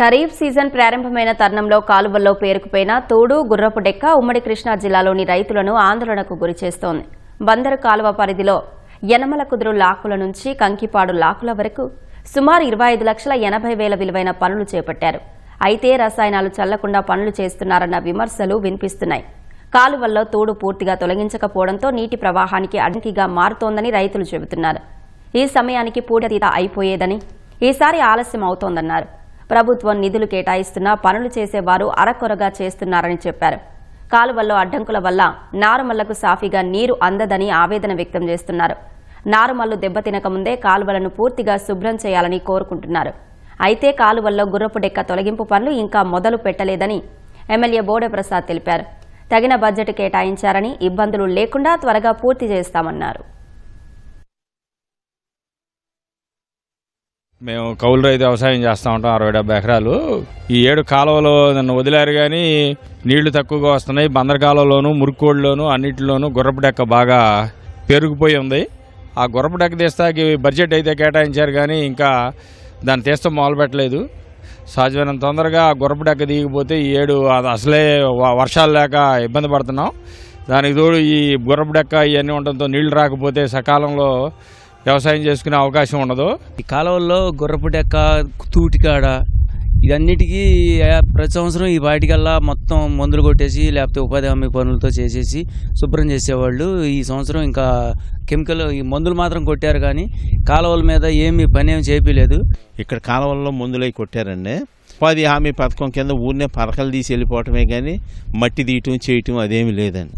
Kharif season ప్రారంభమైన తరుణంలో కాలువల్లో పేరుకుపోయిన తోడు గుర్రపు డెక్క ఉమ్మడి కృష్ణా జిల్లాలోని రైతులను ఆందోళనకు గురిచేస్తోంది. బందరు కాలువ పరిధిలో యనమల కుదురు లాకుల నుంచి కంకిపాడు లాకుల వరకు సుమారు 25,80,000 విలువైన పనులు చేపట్టారు. అయితే రసాయనాలు చల్లకుండా పనులు చేస్తున్నారన్న విమర్శలు వినిపిస్తున్నాయి. కాలువల్లో తోడు పూర్తిగా తొలగించకపోవడంతో నీటి ప్రవాహానికి అడ్డంకిగా మారుతోందని రైతులు చెబుతున్నారు. ఈ సమయానికి పూర్తిగా అయిపోయేదని, ఈసారి ఆలస్యం అవుతోందన్నారు. ప్రభుత్వం నిధులు కేటాయిస్తున్నా పనులు చేసేవారు అరకొరగా చేస్తున్నారని చెప్పారు. కాలువల్లో అడ్డంకుల వల్ల నారుమల్లకు సాఫీగా నీరు అందదని ఆవేదన వ్యక్తం చేస్తున్నారు. నారుమల్లు దెబ్బతినకముందే కాలువలను పూర్తిగా శుభ్రం చేయాలని కోరుకుంటున్నారు. అయితే కాలువల్లో గుర్రపు డెక్క తొలగింపు పనులు ఇంకా మొదలు పెట్టలేదని ఎమ్మెల్యే బోడే ప్రసాద్ తెలిపారు. తగిన బడ్జెట్ కేటాయించారని, ఇబ్బందులు లేకుండా త్వరగా పూర్తి చేస్తామన్నారు. మేము కౌలు రైతు వ్యవసాయం చేస్తూ ఉంటాం. 60-70 ఎకరాలు. ఈ ఏడు కాలువలో నన్ను వదిలారు కానీ నీళ్లు తక్కువగా వస్తున్నాయి. బందర్ కాలువలోను, మురుక్కోడులోను అన్నింటిలోనూ గుర్రపు డెక్క బాగా పెరిగిపోయి ఉంది. ఆ గుర్రపు డెక్క తీస్తాకి బడ్జెట్ అయితే కేటాయించారు కానీ ఇంకా దాన్ని తీస్తాం మొదలు పెట్టలేదు. సాధ్యమైనంత తొందరగా గుర్రపు డెక్క దిగిపోతే ఈ ఏడు అసలే వర్షాలు లేక ఇబ్బంది పడుతున్నాం. దానికి తోడు ఈ గుర్రపు డెక్క ఇవన్నీ ఉండడంతో నీళ్లు రాకపోతే సకాలంలో వ్యవసాయం చేసుకునే అవకాశం ఉండదు. ఈ కాలువల్లో గుర్రపు డెక్క, తూటికాడ ఇదన్నిటికీ ప్రతి సంవత్సరం ఈ వాటికల్లా మొత్తం మందులు కొట్టేసి లేకపోతే ఉపాధి హామీ పనులతో చేసేసి శుభ్రం చేసేవాళ్ళు. ఈ సంవత్సరం ఇంకా కెమికల్ ఈ మందులు మాత్రం కొట్టారు కానీ కాలువల మీద ఏమీ పని ఏమి చేయలేదు. ఇక్కడ కాలువల్లో మందులు అవి కొట్టారండి. ఉపాధి హామీ పథకం కింద ఊరినే పరకలు తీసి వెళ్ళిపోవటమే కానీ మట్టి తీయటం చేయటం అదేమీ లేదండి.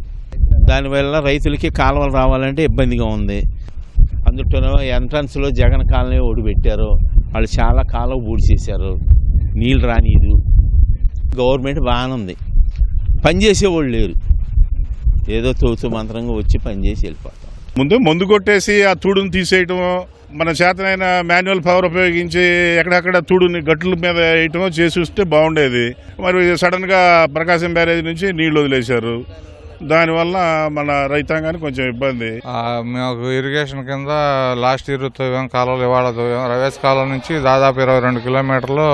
దానివల్ల రైతులకి కాలువలు రావాలంటే ఇబ్బందిగా ఉంది. అందులో ఎంట్రన్స్లో జగన్ కాలనీ ఓడి పెట్టారు. వాళ్ళు చాలా కాలువ బూడి చేశారు. నీళ్ళు రానిదు. గవర్నమెంట్ బాగానే ఉంది, పనిచేసేవాళ్ళు లేరు. ఏదో తోచు మంత్రంగా వచ్చి పనిచేసి వెళ్ళిపోతాం. మందు కొట్టేసి ఆ తూడుని తీసేయటం, మన చేతనైన మాన్యువల్ పవర్ ఉపయోగించి ఎక్కడెక్కడ తూడుని గట్ల మీద వేయటం చేసి వస్తే బాగుండేది. మరి సడన్గా ప్రకాశం బ్యారేజ్ నుంచి నీళ్లు వదిలేశారు. దానివల్ల మన రైతాంగానికి కొంచెం ఇబ్బంది. మాకు ఇరిగేషన్ కింద లాస్ట్ ఇయర్ తవ్వాం కాలువలు, ఇవాళ తవ్వాం. రవేస్ కాలువ నుంచి దాదాపు 22 కిలోమీటర్లు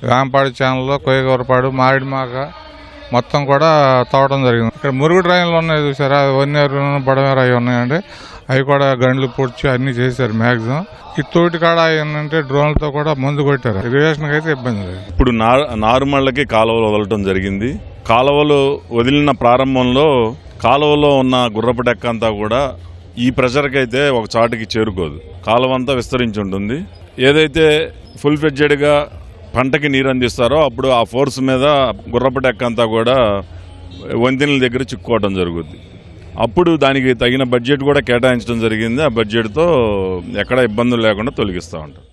వేంపాడు ఛానల్లో కొయ్యగూరపాడు, మామిడిమాక మొత్తం కూడా తవ్వడం జరిగింది. ఇక్కడ మురుగు డ్రైన్లు ఉన్నాయి చూసారా, వన్నేరు బడమేర అవి ఉన్నాయండి. అవి కూడా గండ్లు పూడ్చి అన్ని చేశారు మ్యాక్సిమం. ఈ తోటి కాడ ఏంటంటే డ్రోన్లతో కూడా మందు కొట్టారు. ఇరిగేషన్కి అయితే ఇబ్బంది లేదు. ఇప్పుడు నారుమళ్ళకి కాలువలు వదలటం జరిగింది. కాలువలు వదిలిన ప్రారంభంలో కాలువలో ఉన్న గుర్రపు డెక్క అంతా కూడా ఈ ప్రెషర్కి అయితే ఒక చాటుకి చేరుకోదు. కాలువ అంతా విస్తరించి ఉంటుంది. ఏదైతే ఫుల్ ఫ్లెడ్జెడ్గా పంటకి నీరు అందిస్తారో అప్పుడు ఆ ఫోర్స్ మీద గుర్రపు డెక్క అంతా కూడా వంతెనల దగ్గర చిక్కుకోవడం జరుగుద్ది. అప్పుడు దానికి తగిన బడ్జెట్ కూడా కేటాయించడం జరిగింది. ఆ బడ్జెట్తో ఎక్కడ ఇబ్బందులు లేకుండా తొలగిస్తూ ఉంటాం.